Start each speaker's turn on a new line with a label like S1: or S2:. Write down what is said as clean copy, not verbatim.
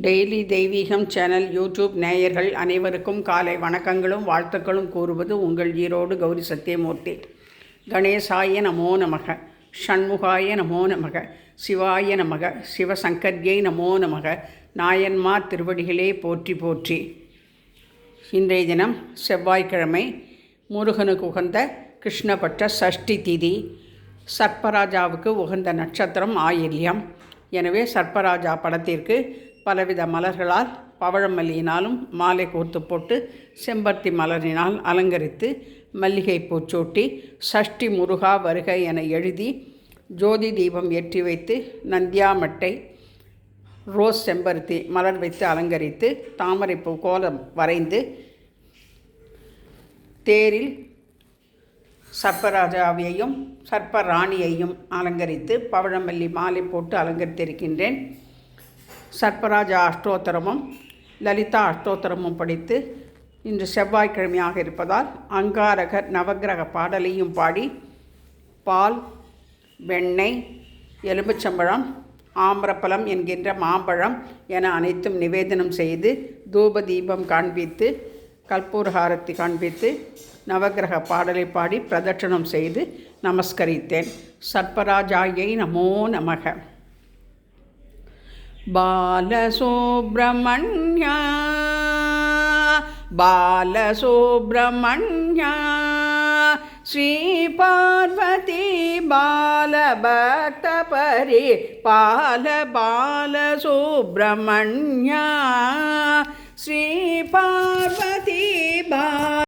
S1: Daily தெய்வீகம் channel YouTube நேயர்கள் அனைவருக்கும் காலை வணக்கங்களும் வாழ்த்துக்களும் கூறுவது உங்கள் ஈரோடு கௌரி சத்தியமூர்த்தி. கணேசாய நமோ நமக, ஷண்முகாய நமோ நமக, சிவாய நமக, சிவசங்கர்யை நமோ நமக, நாயன்மார் திருவடிகளே போற்றி போற்றி. இன்றைய தினம் செவ்வாய்க்கிழமை, முருகனுக்கு உகந்த கிருஷ்ணபட்ச சஷ்டி திதி. சர்ப்பராஜாவுக்கு உகந்த நட்சத்திரம் ஆயில்யம். எனவே சர்ப்பராஜா படத்திற்கு பலவித மலர்களால் பவழமல்லியினாலும் மாலை கோர்த்து போட்டு செம்பருத்தி மலரினால் அலங்கரித்து மல்லிகை பூச்சூட்டி சஷ்டி முருகா வருக என எழுதி ஜோதி தீபம் ஏற்றி வைத்து நந்தியாமட்டை ரோஸ் செம்பருத்தி மலர் வைத்து அலங்கரித்து தாமரைப்பூ கோலம் வரைந்து தேரில் சர்ப்பராஜாவையும் சர்ப்பராணியையும் அலங்கரித்து பவழமல்லி மாலை போட்டு அலங்கரித்திருக்கின்றேன். சர்ப்பராஜா அஷ்டோத்தரமும் லலிதா அஷ்டோத்தரமும் படித்து இன்று செவ்வாய்க்கிழமையாக இருப்பதால் அங்காரகர் நவக்கிரக பாடலையும் பாடி பால், வெண்ணெய், எலும்புச்சம்பழம், ஆம்பரப்பழம் என்கின்ற மாம்பழம் என அனைத்தும் நிவேதனம் செய்து தூப தீபம் காண்பித்து கற்பூரஹாரத்தி காண்பித்து நவக்கிரக பாடலை பாடி பிரதட்சணம் செய்து நமஸ்கரித்தேன். சர்ப்பராஜாயை நமோ நமக. பாலசுப்ரமண்யா பாலசுப்ரமண்யா ஸ்ரீ பார்வதி பாலபக்த பரி பால பாலசுப்ரமண்யா ஸ்ரீ பார்வதி